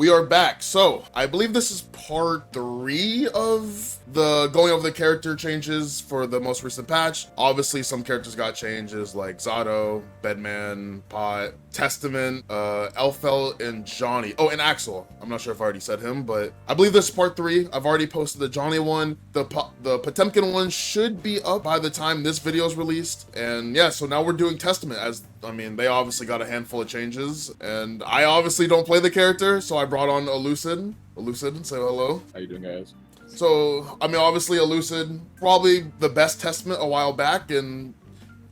We are back. So, I believe this is part 3 of the going over the character changes for the most recent patch. Obviously, some characters got changes like Zato, Bedman, Pot, Testament, Elfel, and Johnny. Oh, and Axel. I'm not sure if I already said him, but I believe this is part 3. I've already posted the Johnny one. The Potemkin one should be up by the time this video is released. And yeah, so now we're doing Testament they obviously got a handful of changes, and I obviously don't play the character, so I brought on Elucid. Elucid, say hello. How you doing, guys? So, obviously Elucid, probably the best Testament a while back, and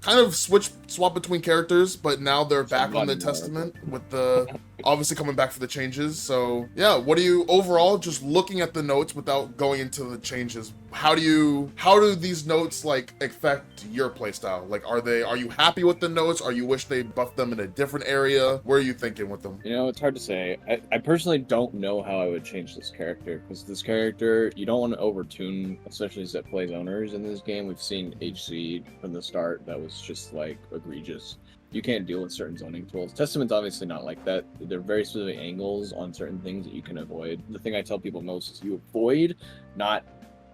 kind of swap between characters, but now they're back on the Testament with the obviously coming back for the changes. So yeah, what do you overall, just looking at the notes without going into the changes, how do these notes like affect your playstyle? Like, are you happy with the notes? Or you wish they buffed them in a different area? Where are you thinking with them? You know, it's hard to say. I personally don't know how I would change this character, because this character, you don't want to overtune, especially as it plays owners in this game. We've seen HC from the start that was just like egregious. You can't deal with certain zoning tools. Testament's obviously not like that. They're very specific angles on certain things that you can avoid. The thing I tell people most is you avoid, not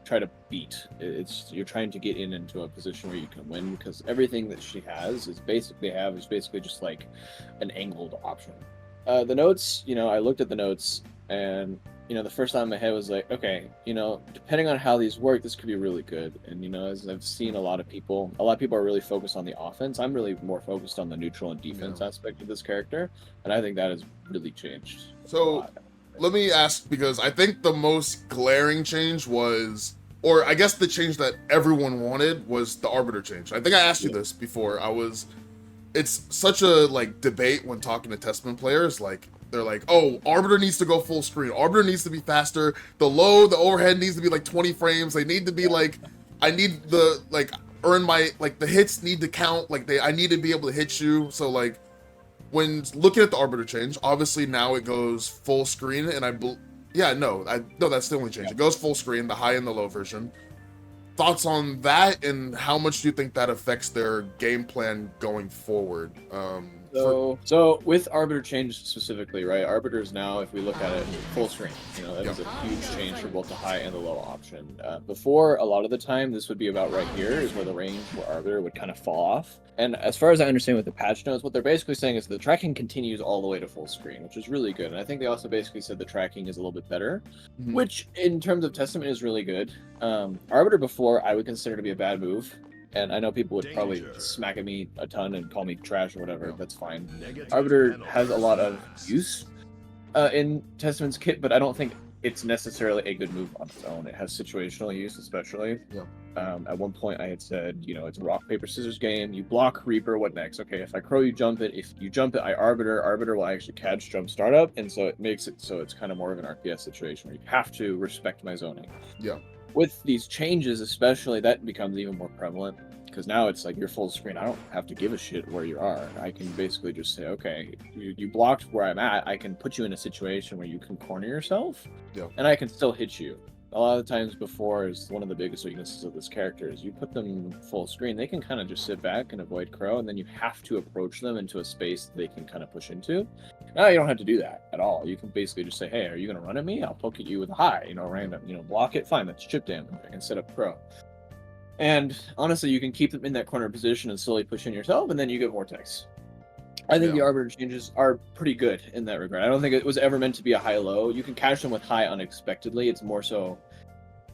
try to beat. You're trying to get into a position where you can win, because everything that she has is basically just like an angled option. The notes, I looked at the notes, and the first time in my head was like, okay, depending on how these work, this could be really good. And as I've seen a lot of people are really focused on the offense. I'm really more focused on the neutral and defense aspect of this character, and I think that has really changed. So let me ask, because I think the most glaring change was, or I guess the change that everyone wanted, was the Arbiter change. I think I asked you this before. It's such a debate when talking to Testament players. They're like, oh, Arbiter needs to go full screen. Arbiter needs to be faster. The overhead needs to be 20 frames. They need to be I need the earn my the hits need to count. I need to be able to hit you. So when looking at the Arbiter change, obviously now it goes full screen, and that's the only change. It goes full screen, the high and the low version. Thoughts on that, and how much do you think that affects their game plan going forward? So with Arbiter change specifically, right? Arbiter is now, if we look at it, full screen. That is a huge change for both the high and the low option. Before, a lot of the time, this would be about right here is where the range where Arbiter would kind of fall off. And as far as I understand with the patch notes, what they're basically saying is the tracking continues all the way to full screen, which is really good. And I think they also basically said the tracking is a little bit better, which in terms of Testament is really good. Arbiter before, I would consider to be a bad move. And I know people would probably smack at me a ton and call me trash or whatever. That's fine. Arbiter has a lot of use in Testament's kit, but I don't think it's necessarily a good move on its own. It has situational use, especially. At one point, I had said, it's a rock, paper, scissors game. You block Reaper, what next? Okay, if I crow, you jump it. If you jump it, I Arbiter. Arbiter will actually catch jump startup, and so it makes it so it's kind of more of an RPS situation where you have to respect my zoning. With these changes, especially, that becomes even more prevalent, because now it's you're full screen. I don't have to give a shit where you are. I can basically just say, okay, you blocked where I'm at. I can put you in a situation where you can corner yourself, and I can still hit you. A lot of the times before, is one of the biggest weaknesses of this character is you put them full screen, they can kind of just sit back and avoid crow, and then you have to approach them into a space that they can kind of push into. Now you don't have to do that at all. You can basically just say, hey, are you going to run at me? I'll poke at you with a high, random, block it, fine, that's chip damage instead of crow. And honestly, you can keep them in that corner position and slowly push in yourself, and then you get Vortex. I think the Arbiter changes are pretty good in that regard. I don't think it was ever meant to be a high-low. You can catch them with high unexpectedly. It's more so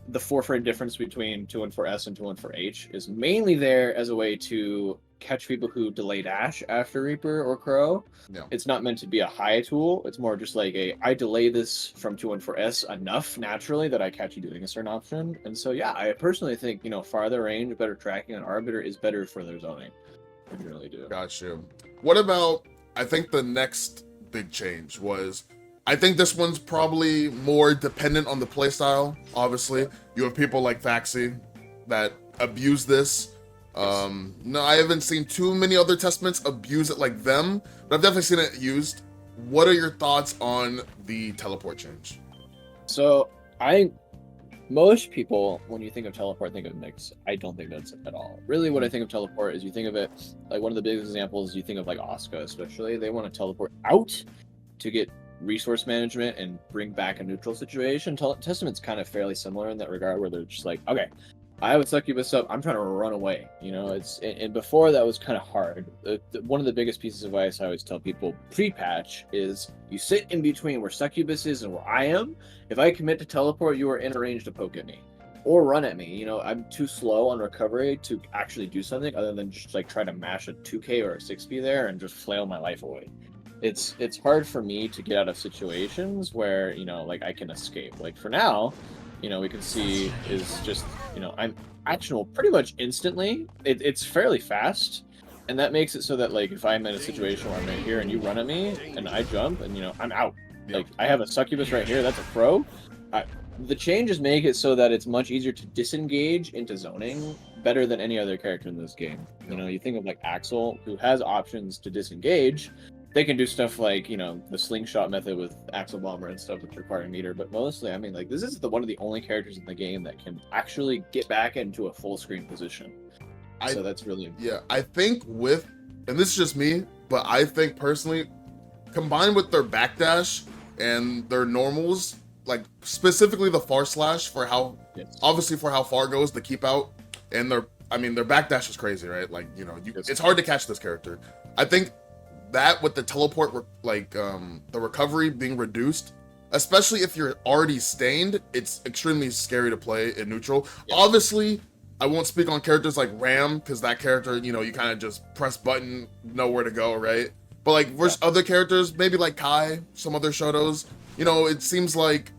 the 4-frame difference between 214S and 214H is mainly there as a way to catch people who delay dash after Reaper or Crow. It's not meant to be a high tool. It's more just I delay this from 214S enough naturally that I catch you doing a certain option. And so, I personally think, farther range, better tracking on Arbiter is better for their zoning. I really do. Got you. What about, I think the next big change was, I think this one's probably more dependent on the playstyle, obviously. You have people like Faxi that abuse this. No, I haven't seen too many other Testaments abuse it like them, but I've definitely seen it used. What are your thoughts on the teleport change? So, most people, when you think of teleport, think of Nyx. I don't think that's at all. Really, what I think of teleport is you think of it, one of the biggest examples, you think of Asuka especially. They want to teleport out to get resource management and bring back a neutral situation. Testament's kind of fairly similar in that regard, where they're just like, okay, I have a succubus up, I'm trying to run away. And before that was kind of hard. One of the biggest pieces of advice I always tell people pre-patch is you sit in between where succubus is and where I am. If I commit to teleport, you are in a range to poke at me or run at me. I'm too slow on recovery to actually do something other than just like try to mash a 2k or a 6p there and just flail my life away. It's hard for me to get out of situations where like I can escape. Like for now, we can see is just I'm actionable pretty much instantly. It's fairly fast, and that makes it so that like if I'm in a situation where I'm right here and you run at me and I jump and I'm out. Like I have a succubus right here, that's a pro. The changes make it so that it's much easier to disengage into zoning better than any other character in this game. You think of like Axel, who has options to disengage. They can do stuff like, the slingshot method with Axel Bomber and stuff, which require a meter. But mostly, I mean, like, this is one of the only characters in the game that can actually get back into a full screen position. So that's really important. Yeah, I think and this is just me, but I think personally, combined with their backdash and their normals, like specifically the far slash for how, obviously for how far goes the keep out, and their backdash is crazy, right? Like, it's hard to catch this character. I think that with the teleport, the recovery being reduced, especially if you're already stained, it's extremely scary to play in neutral. Yeah. Obviously, I won't speak on characters like Ram, because that character, you kind of just press button, know where to go, right? But like versus other characters, maybe like Kai, some other Shotos, it seems like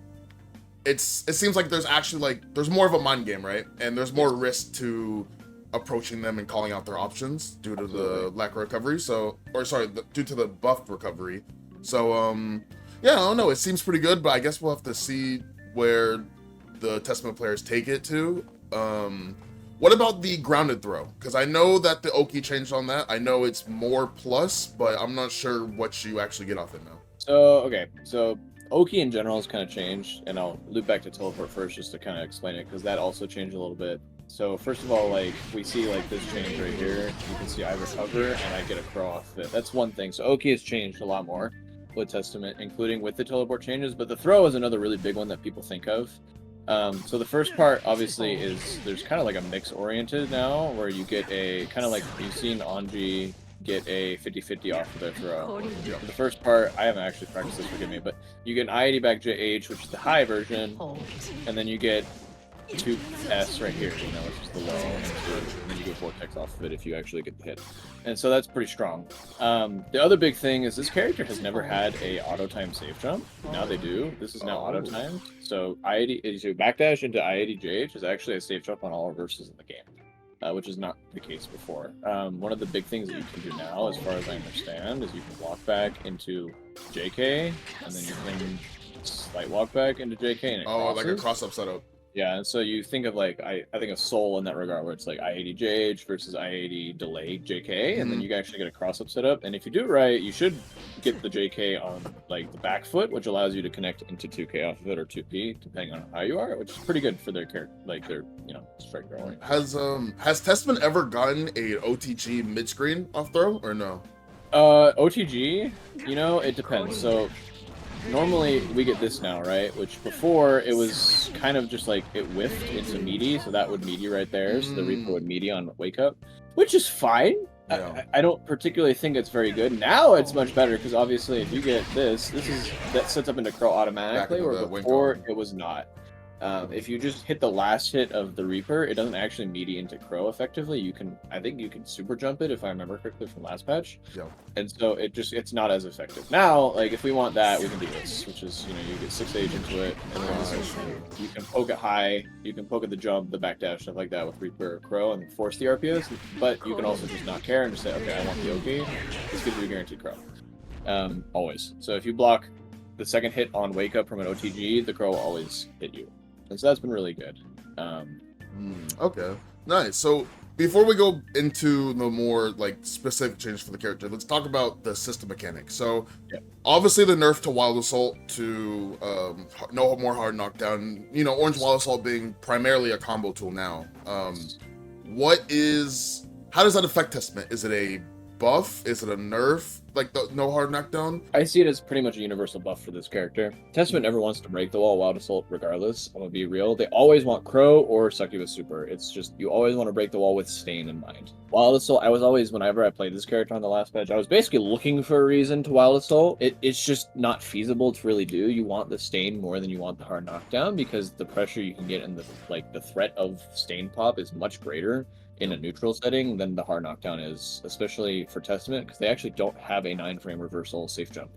there's actually there's more of a mind game, right? And there's more risk to approaching them and calling out their options due to the lack of recovery. Due to the buffed recovery. So, yeah, I don't know. It seems pretty good, but I guess we'll have to see where the Testament players take it to. What about the grounded throw? Because I know that the Oki changed on that. I know it's more plus, but I'm not sure what you actually get off it now. So Oki in general has kind of changed, and I'll loop back to teleport first just to kind of explain it, because that also changed a little bit. So first of all, like we see like this change right here, you can see I recover and I get a crow off of it. That's one thing. So Oki has changed a lot more with Testament, including with the teleport changes, but the throw is another really big one that people think of. So the first part obviously is there's kind of like a mix oriented now, where you get a kind of like you've seen Anji get a 50-50 off of their throw. The first part, I haven't actually practiced this, forgive me, but you get an IAD back JH, which is the high version, and then you get 2S right here, which is the low, and then you get Vortex off of it if you actually get the hit. And so that's pretty strong. The other big thing is this character has never had a auto time safe jump. Now they do. This is now auto time. So IAD, so backdash into IAD JH is actually a safe jump on all reverses in the game, which is not the case before. One of the big things that you can do now, as far as I understand, is you can walk back into JK, and then you can slight walk back into JK, and it crosses. Like a cross-up setup. Yeah, and so you think of like I think of Soul in that regard, where it's like IAD JH versus IAD delay JK, and then you can actually get a cross-up setup. And if you do it right, you should get the JK on like the back foot, which allows you to connect into 2K off of it or 2P, depending on how you are, which is pretty good for their character, like their strike throwing. Has Testament ever gotten a OTG mid screen off throw or no? OTG, it depends. So normally we get this now, right? Which before it was kind of just like it whiffed into meaty, so that would meaty right there. So the Reaper would meaty on wake up, which is fine. Yeah. I don't particularly think it's very good. Now it's much better because obviously if you get that sets up into Crow automatically, where before it was not. If you just hit the last hit of the Reaper, it doesn't actually meaty into Crow effectively. I think you can super jump it if I remember correctly from last patch. Yeah. And so it's not as effective. Now, like if we want that, we can do this, which is you get 6 age into it, and then you can poke it high, you can poke at the jump, the backdash, stuff like that with Reaper or Crow, and force the RPOs. But you can also just not care and just say, okay, I want the OP. This gives you a guaranteed Crow. Always. So if you block the second hit on wake up from an OTG, the Crow will always hit you. And so that's been really good. Okay, nice. So before we go into the more like specific changes for the character, let's talk about the system mechanics. So obviously the nerf to Wild Assault to no more hard knockdown, Orange Wild Assault being primarily a combo tool now. How does that affect Testament? Is it a buff? Is it a nerf? Like the no hard knockdown? I see it as pretty much a universal buff for this character. Testament never wants to break the wall Wild Assault regardless. I'm gonna be real. They always want Crow or Succubus Super. It's just, you always want to break the wall with Stain in mind. Wild Assault, I was always, whenever I played this character on the last patch, I was basically looking for a reason to Wild Assault. It's just not feasible to really do. You want the Stain more than you want the hard knockdown, because the pressure you can get in the, like, the threat of Stain pop is much greater in a neutral setting than the hard knockdown is, especially for Testament, because they actually don't have a 9-frame reversal safe jump.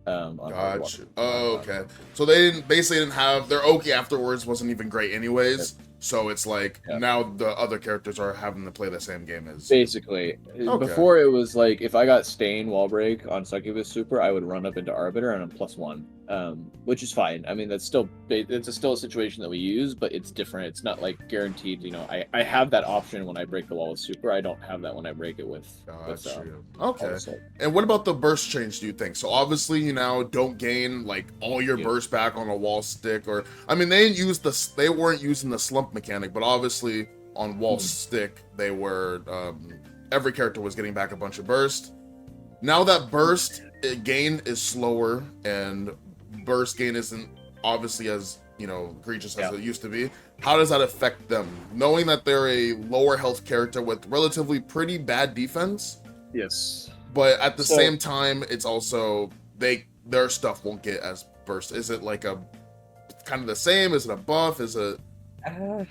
On Gotcha. Oh, okay. So they didn't have their Oki afterwards wasn't even great anyways. So it's like now the other characters are having to play the same game as. Basically, before it was like if I got Stain wall break on Succubus Super, I would run up into Arbiter and I'm +1, which is fine. I mean, it's still a situation that we use, but it's different. It's not like guaranteed. You know, I have that option when I break the wall with Super. I don't have that when I break it with. Okay. And what about the burst change? Do you think? So obviously you now don't gain like all your burst back on a wall stick, or I mean they weren't using the slump mechanic, but obviously on wall stick they were every character was getting back a bunch of burst. Now that burst gain is slower and burst gain isn't obviously as egregious as it used to be, how does that affect them, knowing that they're a lower health character with relatively pretty bad defense? Yes, but at the same time it's also their stuff won't get as burst. Is it like a kind of the same? Is it a buff? Is it I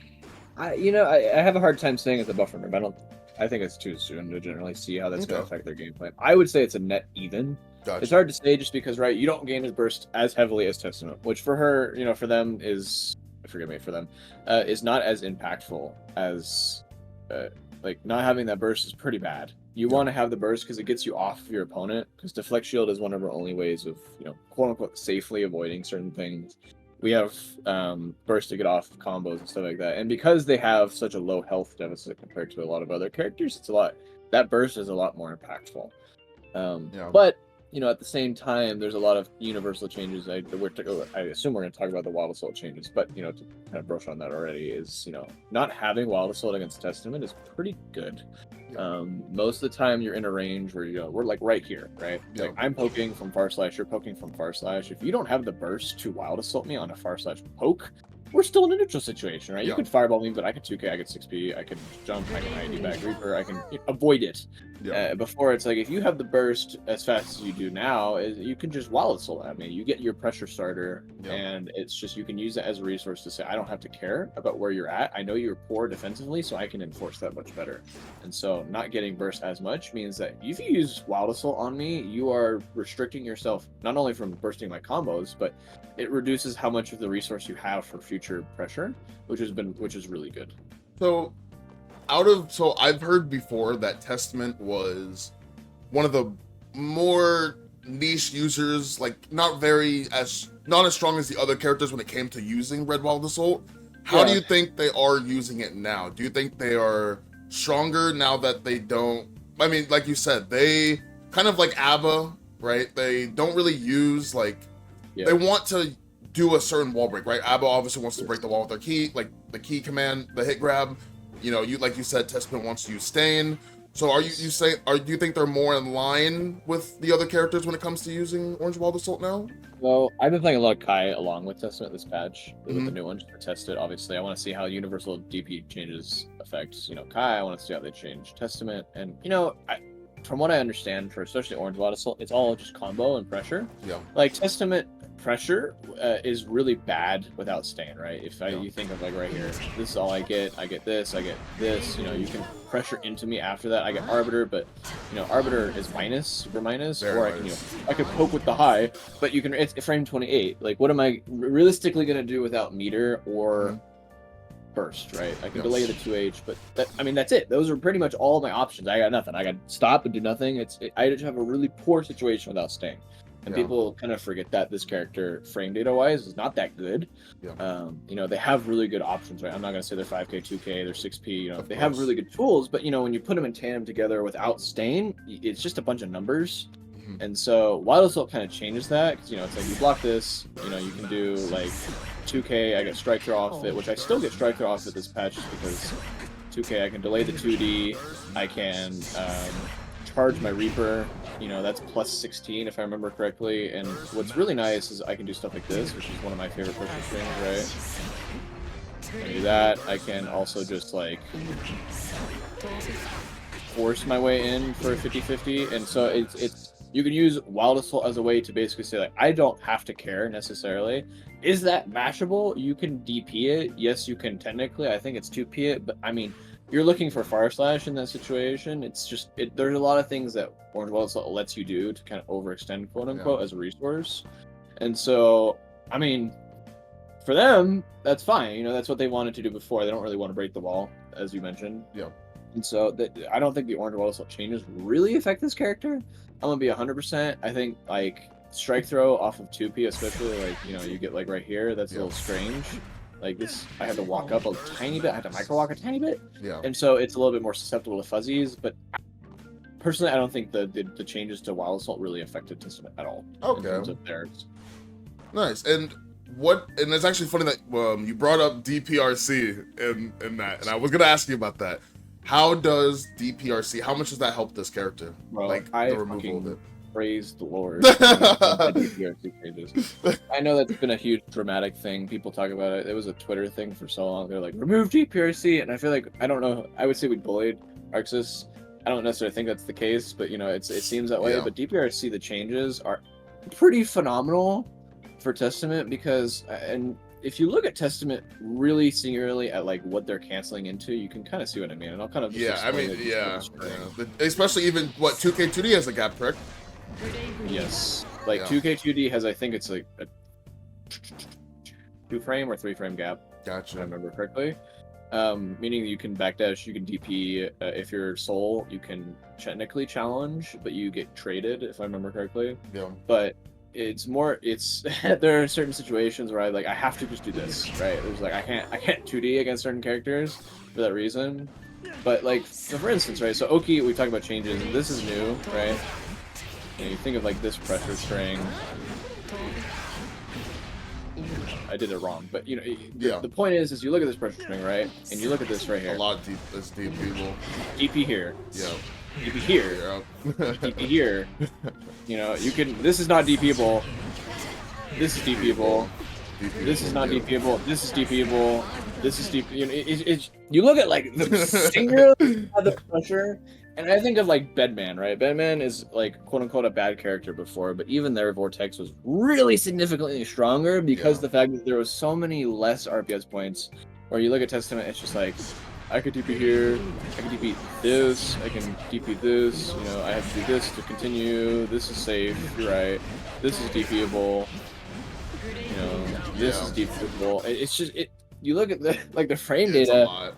have a hard time saying it's a buff or nerf. I think it's too soon to generally see how that's going to affect their gameplay. I would say it's a net even. Gotcha. It's hard to say just because, right, you don't gain his burst as heavily as Testament, which for her, for them is, is not as impactful as, like, not having that burst is pretty bad. You want to have the burst because it gets you off of your opponent, because deflect shield is one of our only ways of, quote unquote, safely avoiding certain things. We have burst to get off of combos and stuff like that. And because they have such a low health deficit compared to a lot of other characters, that burst is a lot more impactful. But, at the same time, there's a lot of universal changes. I assume we're going to talk about the Wild Assault changes, but, to kind of brush on that already is, not having Wild Assault against Testament is pretty good. Most of the time you're in a range where we're like right here, right? Like I'm poking from far slash, you're poking from far slash. If you don't have the burst to Wild Assault me on a far slash poke, we're still in a neutral situation, right? You could fireball me, but I could 2k, I could 6p, I could jump, I can ID back Reaper, I can avoid it. Before it's like if you have the burst as fast as you do now, you can just Wild Assault at me. You get your pressure starter, and it's just you can use it as a resource to say I don't have to care about where you're at. I know you're poor defensively, so I can enforce that much better. And so not getting burst as much means that if you use Wild Assault on me, you are restricting yourself not only from bursting my combos, but it reduces how much of the resource you have for future pressure, which is really good. So I've heard before that Testament was one of the more niche users, like not as strong as the other characters when it came to using Red Wild Assault. How do you think they are using it now? Do you think they are stronger now that they don't? I mean, like you said, they kind of like ABBA, right? They don't really use they want to do a certain wall break, right? ABBA obviously wants to break the wall with their key, like the key command, the hit grab. Like you said, Testament wants to use Stain. So do you think they're more in line with the other characters when it comes to using Orange Wild Assault now? Well, I've been playing a lot of Kai along with Testament this patch, with the new ones to test it. Obviously, I want to see how universal DP changes affect, Kai. I want to see how they change Testament. And, from what I understand, for especially Orange Wild Assault, it's all just combo and pressure. Yeah. Like, Testament pressure is really bad without Stain, right? You think of like right here, this is all I get this, you can pressure into me after that. I get Arbiter, but Arbiter is super minus, or I can poke with the high, but it's frame 28. Like, what am I realistically gonna do without meter or burst, right? I can delay the 2H, but that's it. Those are pretty much all my options. I got nothing. I got stop and do nothing. I just have a really poor situation without Stain. And people kind of forget that this character, frame data wise, is not that good. They have really good options, right? I'm not going to say they're 5k, 2k, they're 6p. They have really good tools, but when you put them in tandem together without Stain, it's just a bunch of numbers. And so Wild Assault kind of changes that, because it's like you block this, you can do like 2k, I get strike throw off it, which I still get strike throw off it this patch just because 2k I can delay the 2D, I can charge my Reaper, you know, that's plus 16 if I remember correctly. And what's really nice is I can do stuff like this, which is one of my favorite pressure strings, right? I can do that. I can also just like force my way in for a 50-50, and so it's you can use Wild Assault as a way to basically say like, I don't have to care necessarily. Is that mashable? You can DP it. Yes, you can technically. I think it's 2P it, but I mean, you're looking for Fire Slash in that situation. It's just there's a lot of things that Orange Wild Assault lets you do to kind of overextend, quote unquote, as a resource. And so, I mean, for them, that's fine. You know, that's what they wanted to do before. They don't really want to break the wall, as you mentioned. Yeah. And so I don't think the Orange Wild Assault changes really affect this character. I'm gonna be 100%. I think like strike throw off of 2P, especially like, you know, you get like right here, that's a little strange. Like this, I have to walk up a tiny bit. I have to micro walk a tiny bit. Yeah. And so it's a little bit more susceptible to fuzzies. But personally, I don't think the changes to Wild Assault really affected Testament at all. Okay. In terms of theirs. Nice. And it's actually funny that you brought up DPRC in that, and I was gonna ask you about that. How does DPRC? How much does that help this character? Well, like the removal of it. Praise the Lord. DPRC changes. I know that's been a huge dramatic thing. People talk about it. It was a Twitter thing for so long. They're like, remove DPRC, and I feel like I don't know. I would say we bullied Arxis. I don't necessarily think that's the case, but you know, it seems that way. Yeah. But DPRC, the changes are pretty phenomenal for Testament because and. If you look at Testament really singularly at like what they're canceling into, you can kind of see what I mean, and I'll kind of just I mean, especially even what 2K2D has a gap, correct? Yes, like 2K2D has, I think it's like a 2-frame or 3-frame gap. Gotcha. If I remember correctly. Meaning you can backdash, you can DP. If you're Soul, you can technically challenge, but you get traded, if I remember correctly. Yeah. But it's more there are certain situations where I have to just do this, right? There's like I can't 2D against certain characters for that reason. But like so for instance, right, so Oki, we talked about changes, and this is new, right? And you think of like this pressure string. I did it wrong, but you know, the point is you look at this pressure string, right? And you look at this right here. A lot of deep people. DP here. Yeah. DP here. DP here. You know, you can. This is not DPable. This is DPable. This is not DPable. This is DPable. This is DP. You know, you look at like the singular of the pressure, and I think of like Bedman, right? Bedman is like quote unquote a bad character before, but even their Vortex was really significantly stronger because the fact that there was so many less RPS points. Where you look at Testament, it's just like. I could DP here, I can DP this, I can DP this, you know, I have to do this to continue, this is safe, you're right, this is DPable, you know, this is DPable. It's just, you look at the frame data,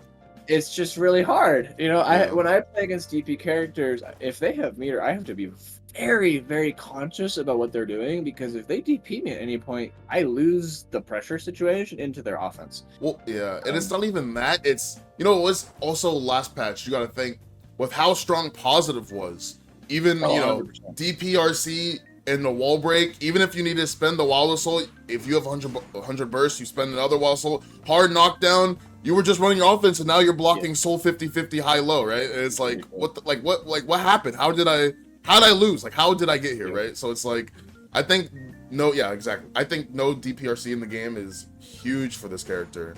it's just really hard, you know, when I play against DP characters, if they have meter, I have to be very, very conscious about what they're doing, because if they DP me at any point, I lose the pressure situation into their offense. Well, yeah, and it's not even that. It's, you know, it was also last patch, you got to think, with how strong Positive was, even, you know, 100%. DPRC and the wall break, even if you need to spend the Wild Assault, if you have 100 bursts, you spend another Wild Assault, hard knockdown, you were just running your offense, and now you're blocking Soul 50-50 high-low, right? And it's like, what happened? How did I lose? Like, how did I get here, right? So it's like, I think, exactly. I think no DPRC in the game is huge for this character.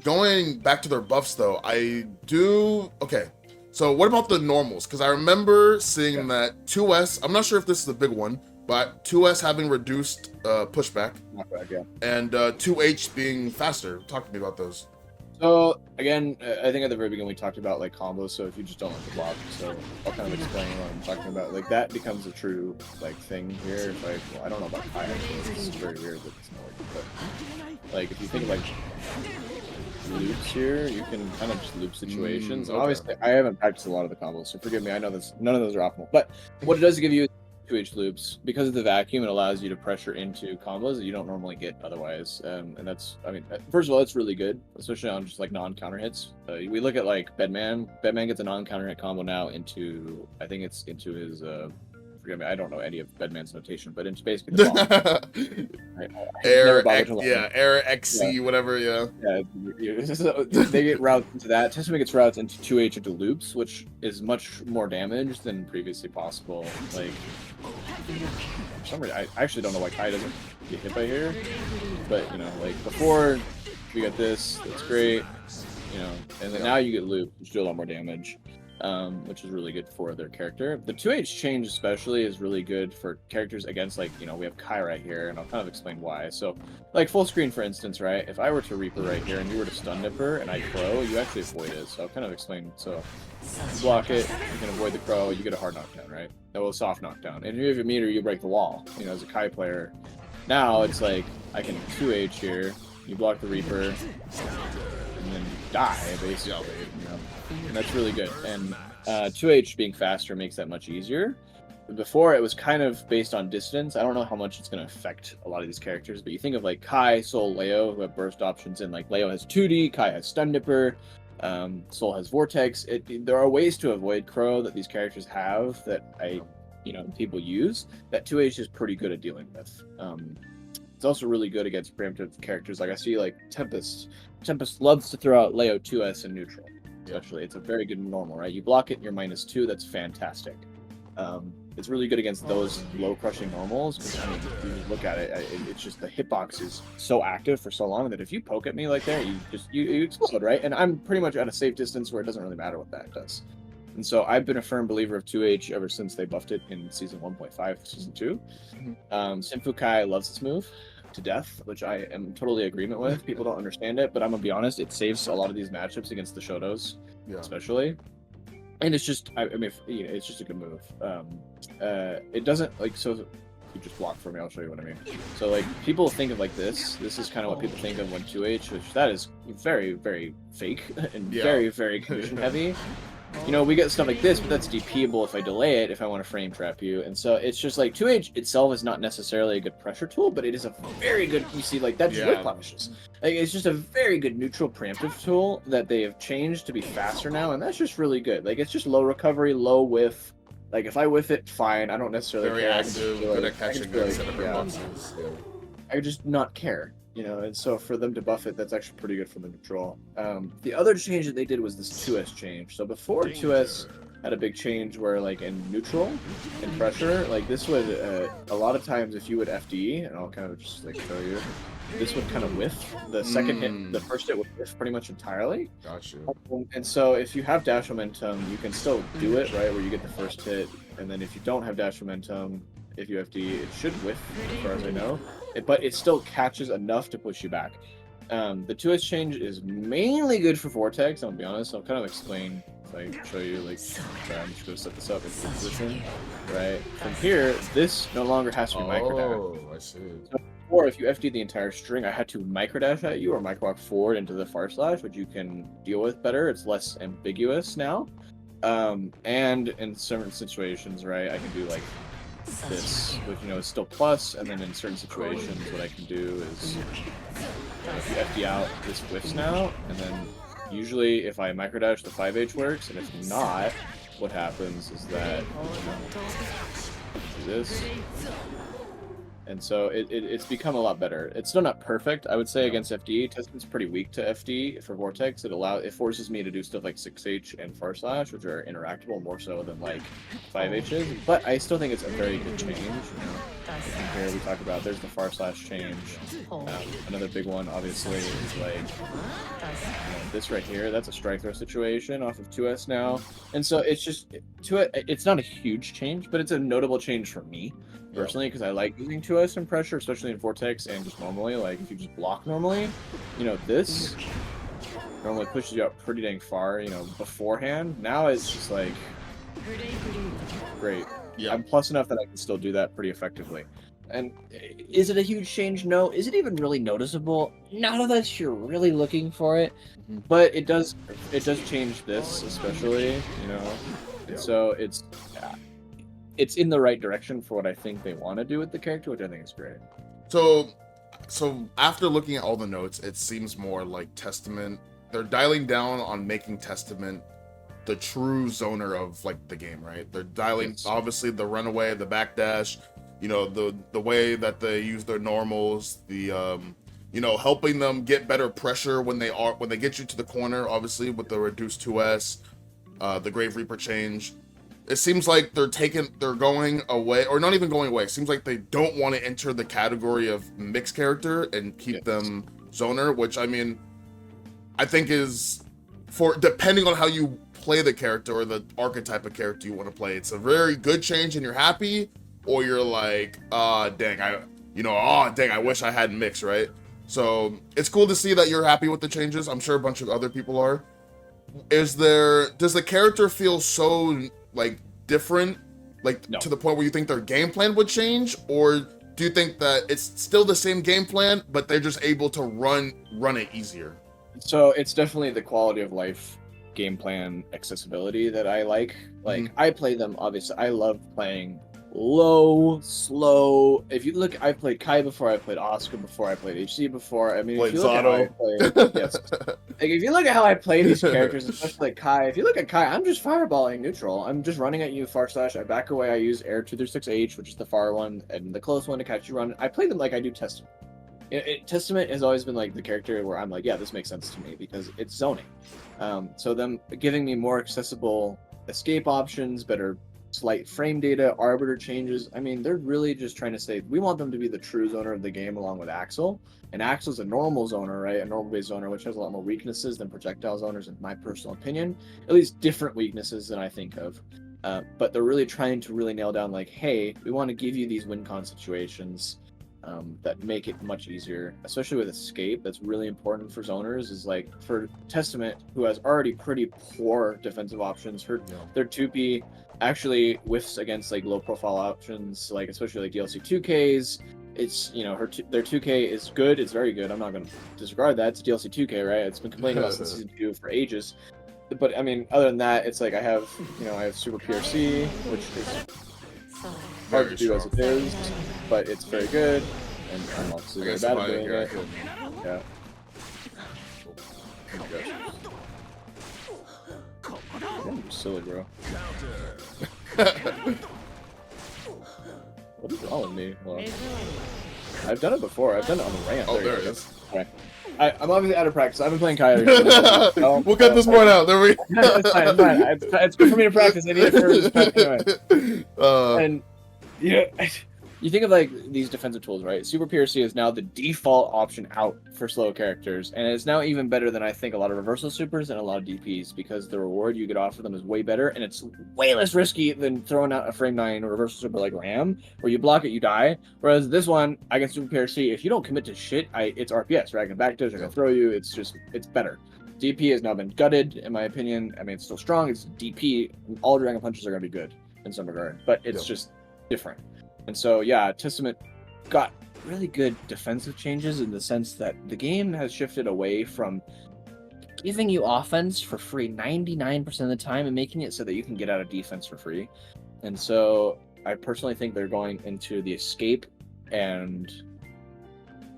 Going back to their buffs, though, okay, so what about the normals? Because I remember seeing that 2S, I'm not sure if this is a big one, but 2S having reduced pushback, and 2H being faster. Talk to me about those. So again, I think at the very beginning we talked about like combos. So if you just don't like the block, so I'll kind of explain what I'm talking about. Like that becomes a true like thing here. I don't know about high actually. It's very weird that it's not working. But like if you think of like loops here, you can kind of just loop situations. Okay. Obviously, I haven't practiced a lot of the combos, so forgive me. I know none of those are optimal. But what it does give you is 2H loops. Because of the vacuum, it allows you to pressure into combos that you don't normally get otherwise. And that's, I mean, first of all, it's really good, especially on just like non-counter hits. We look at like Bedman. Bedman gets a non-counter hit combo now into, I think it's into his forgive me, I don't know any of Bedman's notation, but it's basically the bomb. Right? Air XC, whatever, yeah. So they get routes into that. Testament gets routes into 2H into loops, which is much more damage than previously possible. Like, for some reason, I actually don't know why Kai doesn't get hit by here, but you know, like before we got this, that's great, you know, and then now you get loop, which do a lot more damage. Which is really good for their character. The 2H change especially is really good for characters against, like, you know, we have Kai right here, and I'll kind of explain why. So, like, full screen, for instance, right? If I were to Reaper right here, and you were to stun Nipper, and I Crow, you actually avoid it. So I'll kind of explain. So, you block it, you can avoid the Crow, you get a hard knockdown, right? Well, a soft knockdown. And if you have a meter, you break the wall, you know, as a Kai player. Now, it's like, I can 2H here, you block the Reaper, and then die, basically, you know? And that's really good. And 2H being faster makes that much easier. Before, it was kind of based on distance. I don't know how much it's going to affect a lot of these characters, but you think of like Kai, Soul, Leo, who have burst options, and like Leo has 2D, Kai has Stun Dipper, Soul has Vortex. There are ways to avoid Crow that these characters have that people use that 2H is pretty good at dealing with. It's also really good against preemptive characters. Like I see like Tempest. Tempest loves to throw out Leo 2S in neutral. Especially, it's a very good normal, right? You block it and you're -2, that's fantastic. It's really good against those low crushing normals, because I mean, if you look at it, it's just the hitbox is so active for so long that if you poke at me like that, you explode, right? And I'm pretty much at a safe distance where it doesn't really matter what that does. And so I've been a firm believer of 2H ever since they buffed it in season 1.5, season 2. Sinfu Kai loves this move to death, which I am totally in agreement with. People don't understand it, but I'm gonna be honest, it saves a lot of these matchups against the Shotos, especially. And it's just, I mean, it's just a good move. It doesn't, like, so you just block for me, I'll show you what I mean. So, like, people think of like this is kind of what people think of when 2H, which that is very, very fake and very, very condition heavy. You know, we get stuff like this, but that's DPable if I delay it, if I want to frame trap you. And so it's just like 2H itself is not necessarily a good pressure tool, but it is a very good, you see, like that's whip punishes. Like, it's just a very good neutral preemptive tool that they have changed to be faster now, and that's just really good. Like, it's just low recovery, low whiff. Like, if I whiff it, fine. I don't necessarily very care. Active, good at catching guys at boxes. I just not care. You know, and so for them to buff it, that's actually pretty good for the neutral. The other change that they did was this 2S change. So before 2S had a big change where, like, in neutral and pressure, like this would, a lot of times if you would FD, and I'll kind of just like show you, this would kind of whiff. The second hit, the first hit would whiff pretty much entirely. Gotcha. And so if you have dash momentum, you can still do it, right, where you get the first hit. And then if you don't have dash momentum, if you FD, it should whiff, as far as I know. But it still catches enough to push you back. The 2S change is mainly good for Vortex, I'll be honest. I'll kind of explain if I show you, like, I'm just going to set this up in position, right? From here, this no longer has to be microdash. Oh, I see. So before, if you FD the entire string, I had to microdash at you or microwalk forward into the far slash, which you can deal with better. It's less ambiguous now. And in certain situations, right, I can do, like, this, which, you know, is still plus, and then in certain situations what I can do is if you FD out, this whiffs now, and then usually if I microdash, the 5H works, and if not, what happens is that, do this, and so it's become a lot better. It's still not perfect, I would say, against FD. Testament's pretty weak to FD for Vortex. It forces me to do stuff like 6H and Far Slash, which are interactable more so than like 5H's. But I still think it's a very good change. You know, here we talk about there's the Far Slash change. Another big one, obviously, is like this right here. That's a strike throw situation off of 2S now, and so it's just it's not a huge change, but it's a notable change for me personally, because I like using 2S and pressure, especially in Vortex and just normally. Like, if you just block normally, you know, this normally pushes you out pretty dang far, you know, beforehand. Now it's just like, great. I'm plus enough that I can still do that pretty effectively. And is it a huge change? No. Is it even really noticeable? Not unless you're really looking for it. But it does change this, especially, you know. And so it's in the right direction for what I think they want to do with the character, which I think is great. So after looking at all the notes, it seems more like Testament. They're dialing down on making Testament the true zoner of like the game, right? They're dialing obviously the runaway, the backdash, you know, the way that they use their normals, the you know, helping them get better pressure when they get you to the corner, obviously with the reduced 2S, the Grave Reaper change. It seems like they're going away, or not even going away. It seems like they don't want to enter the category of mixed character and keep them zoner, which I mean, I think is, for depending on how you play the character or the archetype of character you want to play, it's a very good change and you're happy, or you're like, dang, I wish I had mixed, right? So it's cool to see that you're happy with the changes. I'm sure a bunch of other people are. Does the character feel so like different, like to the point where you think their game plan would change, or do you think that it's still the same game plan but they're just able to run it easier? So it's definitely the quality of life game plan accessibility that I like. Like I play them, obviously I love playing low, slow. If you look, I've played Kai before, I played Oscar before, I played HC before. I mean, if you look at how I play, yes. Like if you look at how I play these characters, especially like Kai, if you look at Kai, I'm just fireballing neutral. I'm just running at you far slash. I back away. I use air 236H, which is the far one, and the close one to catch you run. I play them like I do Testament. Testament has always been like the character where I'm like, yeah, this makes sense to me because it's zoning. So them giving me more accessible escape options, better slight frame data, Arbiter changes. I mean, they're really just trying to say we want them to be the true zoner of the game along with Axel. And Axel's a normal zoner, right? A normal base zoner, which has a lot more weaknesses than projectile zoners, in my personal opinion. At least different weaknesses than I think of. But they're really trying to really nail down like, hey, we want to give you these win con situations that make it much easier, especially with escape. That's really important for zoners. Is like for Testament, who has already pretty poor defensive options, their 2P actually whiffs against like low profile options, like especially like DLC 2Ks. It's, you know, their 2K is good. It's very good. I'm not going to disregard that. It's DLC 2K, right? It's been complaining about since season 2 for ages. But I mean, other than that, it's like I have Super PRC, which is hard to do as it is, but it's very good, and I'm obviously very bad at doing it. Yeah. You're silly, bro. What is wrong with me? Well, I've done it before. I've done it on the ramp. Oh, there it is. Okay. I'm obviously out of practice. I've been playing Kai. We'll cut this part out. There we go. It's fine. It's fine. It's good for me to practice. I need it for this anyway. And you think of like these defensive tools, right? Super PRC is now the default option out for slow characters, and it's now even better than I think a lot of reversal supers and a lot of DPs, because the reward you get off of them is way better, and it's way less risky than throwing out a frame 9 or reversal super like Ram, where you block it, you die. Whereas this one, against Super PRC, if you don't commit to shit, it's RPS, right? I can backdash, I can throw you. It's better. DP has now been gutted, in my opinion. I mean, it's still strong. It's DP. All Dragon Punches are going to be good in some regard, but it's just different. And so, yeah, Testament got really good defensive changes in the sense that the game has shifted away from giving you offense for free 99% of the time and making it so that you can get out of defense for free. And so I personally think they're going into the escape and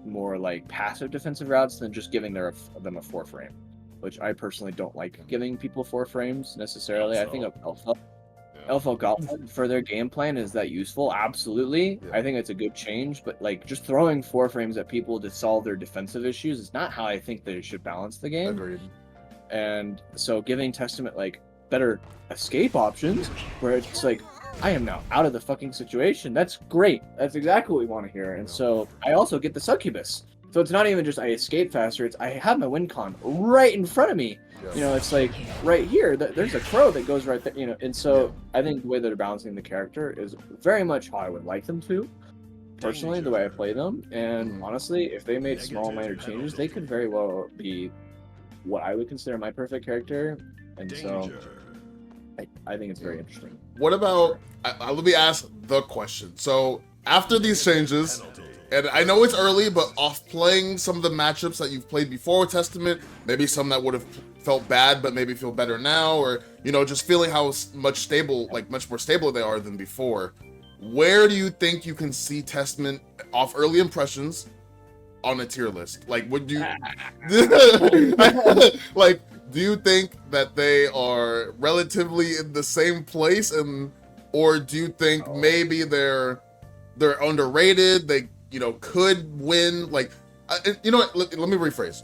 more like passive defensive routes than just giving them a 4 frame, which I personally don't like giving people 4 frames necessarily. I think Alpha Gauntlet for their game plan, is that useful? Absolutely. I think it's a good change, but like just throwing 4 frames at people to solve their defensive issues is not how I think they should balance the game. Agreed. And so giving Testament like better escape options where it's like, I am now out of the fucking situation. That's great. That's exactly what we want to hear. And so I also get the succubus. So it's not even just I escape faster, it's I have my win con right in front of me. It's like right here, there's a crow that goes right there, and so I think the way that they're balancing the character is very much how I would like them to, personally, the way I play them. And honestly, if they made small minor changes, they could very well be what I would consider my perfect character. And so I think it's very interesting. What about, let me ask the question. So after these changes, and I know it's early, but off playing some of the matchups that you've played before with Testament, maybe some that would have felt bad but maybe feel better now, or just feeling how much more stable they are than before, where do you think you can see Testament off early impressions on a tier list? Like, would you like, do you think that they are relatively in the same place, or do you think maybe they're underrated? They, could win. Like, you know what? Let me rephrase.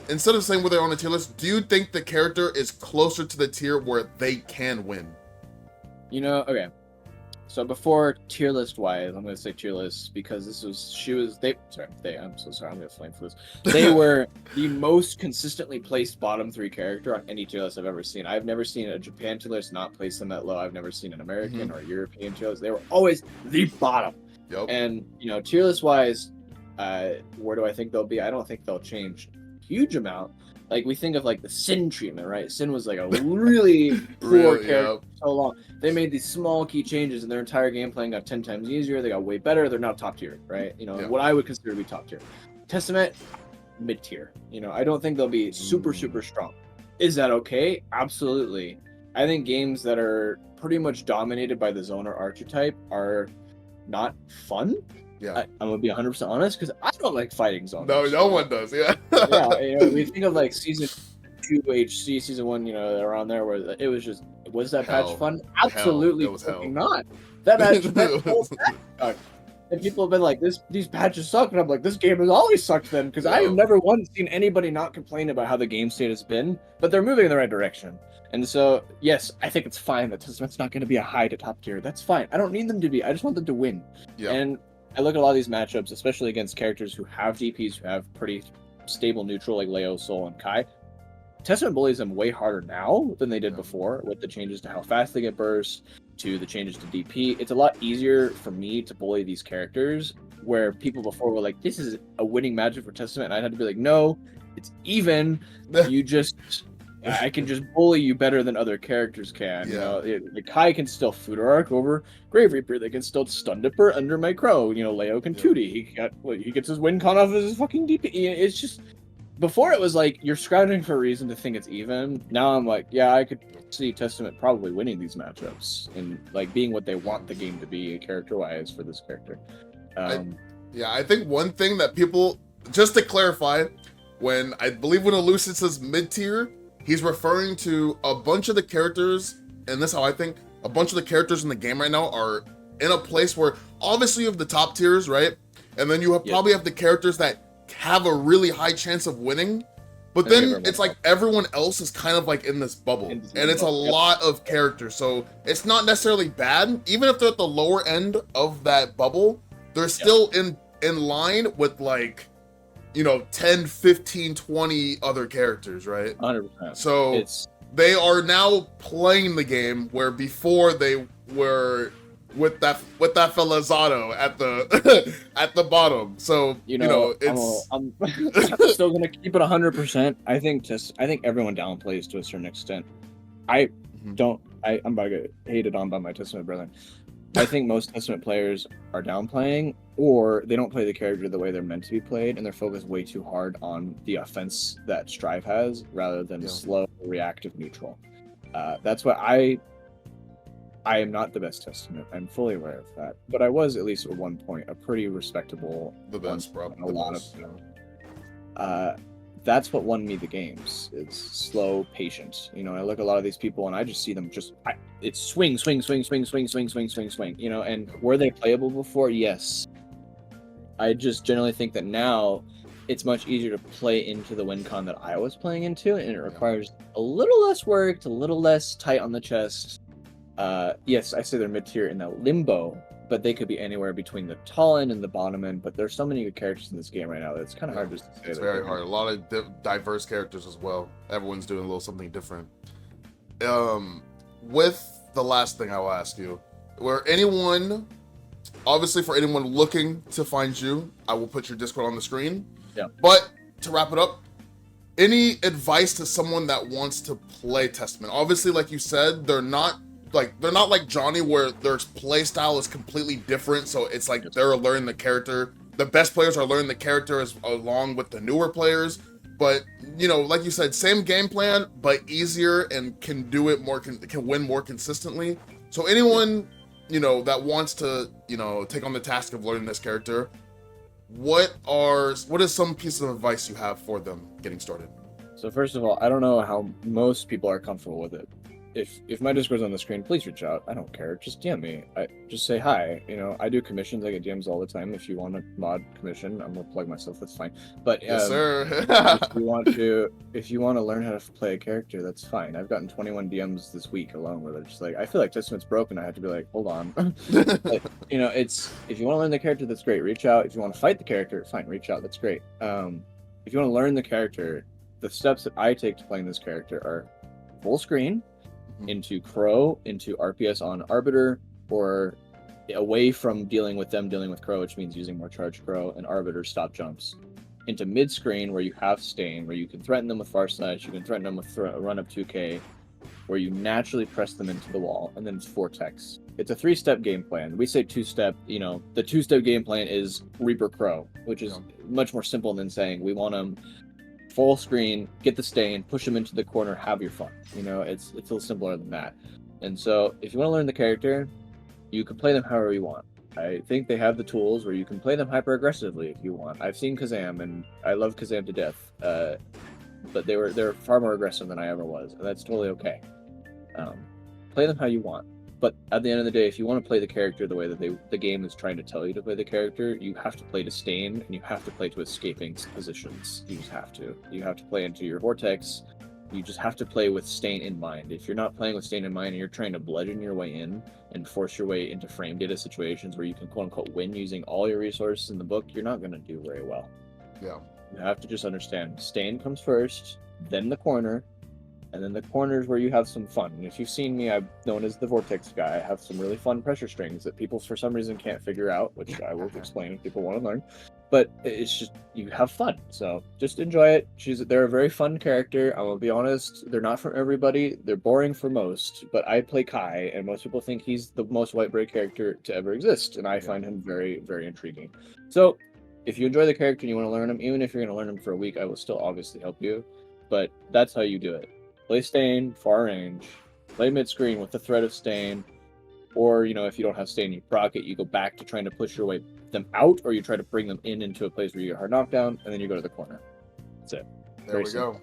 Instead of saying where they're on the tier list, do you think the character is closer to the tier where they can win? Okay. So before tier list wise, I'm going to say tier list because I'm so sorry, I'm going to flame for this. They were the most consistently placed bottom 3 character on any tier list I've ever seen. I've never seen a Japan tier list not place them that low. I've never seen an American or European tier list. They were always the bottom. Yep. And, tier list wise, where do I think they'll be? I don't think they'll change a huge amount. Like, we think of, like, the Sin treatment, right? Sin was, like, a really poor character for so long. They made these small key changes, and their entire game playing got 10 times easier. They got way better. They're now top tier, right? What I would consider to be top tier. Testament, mid tier. I don't think they'll be super, super strong. Is that okay? Absolutely. I think games that are pretty much dominated by the Zoner archetype are not fun. Yeah, I'm gonna be 100% honest because I don't like fighting zones. No one does. Yeah. Yeah, we think of like season 2 HC, season 1, around there where it was just that patch fun? Absolutely not. That patch sucked. And people have been like, these patches suck, and I'm like, this game has always sucked then because I have never once seen anybody not complain about how the game state has been, but they're moving in the right direction. And so, yes, I think it's fine that Testament's not going to be a high to top tier. That's fine. I don't need them to be. I just want them to win. Yeah. And I look at a lot of these matchups, especially against characters who have DPs, who have pretty stable neutral like Leo, Sol, and Kai. Testament bullies them way harder now than they did before, with the changes to how fast they get burst, to the changes to DP. It's a lot easier for me to bully these characters, where people before were like, this is a winning matchup for Testament, and I had to be like, no, it's even. I can just bully you better than other characters can. The Kai can still Fooder Arc over Grave Reaper. They can still Stun Dipper under my Crow. Leo can 2D. He gets his win con off of his fucking DP. It's just, before it was like you're scrounging for a reason to think it's even. Now I'm like, yeah, I could see Testament probably winning these matchups and like being what they want the game to be character wise for this character. I think one thing that people, just to clarify, when Elucid says mid tier, he's referring to a bunch of the characters, and this is how I think, a bunch of the characters in the game right now are in a place where obviously you have the top tiers, right? And then you probably have the characters that have a really high chance of winning, but then it's like everyone else is kind of like in this bubble, and it's a lot of characters, so it's not necessarily bad. Even if they're at the lower end of that bubble, they're still in line with like 10, 15, 20 other characters, right? 100%. So they are now playing the game where before they were with that fella Zato at the at the bottom. So it's I'm still gonna keep it 100%. I think everyone downplays to a certain extent. I'm about to get hated on by my Testament brethren. I think most Testament players are downplaying, or they don't play the character the way they're meant to be played, and they're focused way too hard on the offense that Strive has, rather than slow, reactive, neutral. That's why I am not the best Testament. I'm fully aware of that, but I was, at least at one point, a pretty respectable. The best, bro. That's what won me the games. It's slow, patient. I look at a lot of these people and I just see them it's swing. And were they playable before? Yes. I just generally think that now it's much easier to play into the win con that I was playing into, and it requires a little less work, a little less tight on the chest. Yes, I say they're mid-tier in that limbo, but they could be anywhere between the tall end and the bottom end. But there's so many good characters in this game right now that it's kind of hard to say. It's very hard. A lot of diverse characters as well. Everyone's doing a little something different. With the last thing I will ask you, obviously for anyone looking to find you, I will put your Discord on the screen. Yeah. But to wrap it up, any advice to someone that wants to play Testament? Obviously, like you said, they're not like Johnny, where their play style is completely different. So it's like they're learning the character. The best players are learning the character along with the newer players. But like you said, same game plan, but easier, and can do it more, can win more consistently. So anyone that wants to take on the task of learning this character, what is some piece of advice you have for them getting started? So first of all, I don't know how most people are comfortable with it. If my Discord's on the screen, please reach out. I don't care. Just DM me. Just say hi. You know, I do commissions. I get DMs all the time. If you want a mod commission, I'm gonna plug myself. That's fine. But Yes, sir. if you want to learn how to play a character, that's fine. I've gotten 21 DMs this week alone where they're just like, I feel like Testament's broken. I have to be like, hold on. But, you know, it's if you want to learn the character, that's great. Reach out. If you want to fight the character, fine. Reach out. That's great. If you want to learn the character, the steps that I take to playing this character are full screen, into Crow, into RPS on Arbiter, or away from dealing with Crow, which means using more charged Crow, and Arbiter stop jumps, into mid screen where you have Stain, where you can threaten them with Farsight, you can threaten them with run up 2k, where you naturally press them into the wall, and then it's Vortex. It's a 3-step game plan. We say 2-step, you know, the 2-step game plan is Reaper Crow, which is much more simple than saying we want them full screen, get the Stain, push them into the corner, have your fun. You know, it's a little simpler than that. And so if you want to learn the character, you can play them however you want. I think they have the tools where you can play them hyper aggressively if you want. I've seen Kazam, and I love Kazam to death, but they're far more aggressive than I ever was, and that's totally okay. Play them how you want. But at the end of the day, if you want to play the character the way that the game is trying to tell you to play the character, you have to play to Stain, and you have to play to escaping positions. You just have to. You have to play into your Vortex. You just have to play with Stain in mind. If you're not playing with Stain in mind and you're trying to bludgeon your way in and force your way into frame data situations where you can quote-unquote win using all your resources in the book, you're not going to do very well. Yeah. You have to just understand, Stain comes first, then the corner, and then the corners where you have some fun. And if you've seen me, I'm known as the Vortex guy. I have some really fun pressure strings that people for some reason can't figure out, which I will explain if people want to learn. But it's just, you have fun. So just enjoy it. They're a very fun character. I will be honest, they're not for everybody. They're boring for most, but I play Kai, and most people think he's the most white braid character to ever exist. And I find him very, very intriguing. So if you enjoy the character and you want to learn him, even if you're going to learn him for a week, I will still obviously help you. But that's how you do it. Play Stain, far range, play mid-screen with the threat of Stain, or, you know, if you don't have Stain, you proc it, you go back to trying to push your way them out, or you try to bring them into a place where you get hard knockdown, and then you go to the corner. That's it. There we go.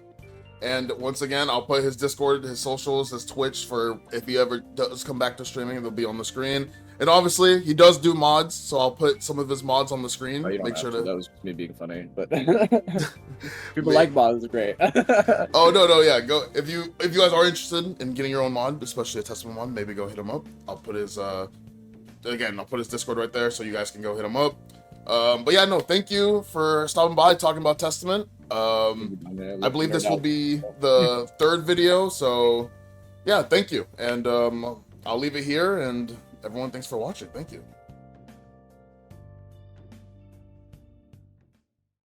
And once again, I'll put his Discord, his socials, his Twitch for if he ever does come back to streaming, they'll be on the screen. And obviously, he does do mods, so I'll put some of his mods on the screen. Oh, you don't Make sure to. That was me being funny, but people like mods, it's great. Oh no, yeah. Go if you guys are interested in getting your own mod, especially a Testament mod, maybe go hit him up. I'll put his again, I'll put his Discord right there, so you guys can go hit him up. But yeah, no, thank you for stopping by, talking about Testament. I believe this will be the 3rd video, so yeah, thank you. And I'll leave it here, and everyone, thanks for watching. Thank you.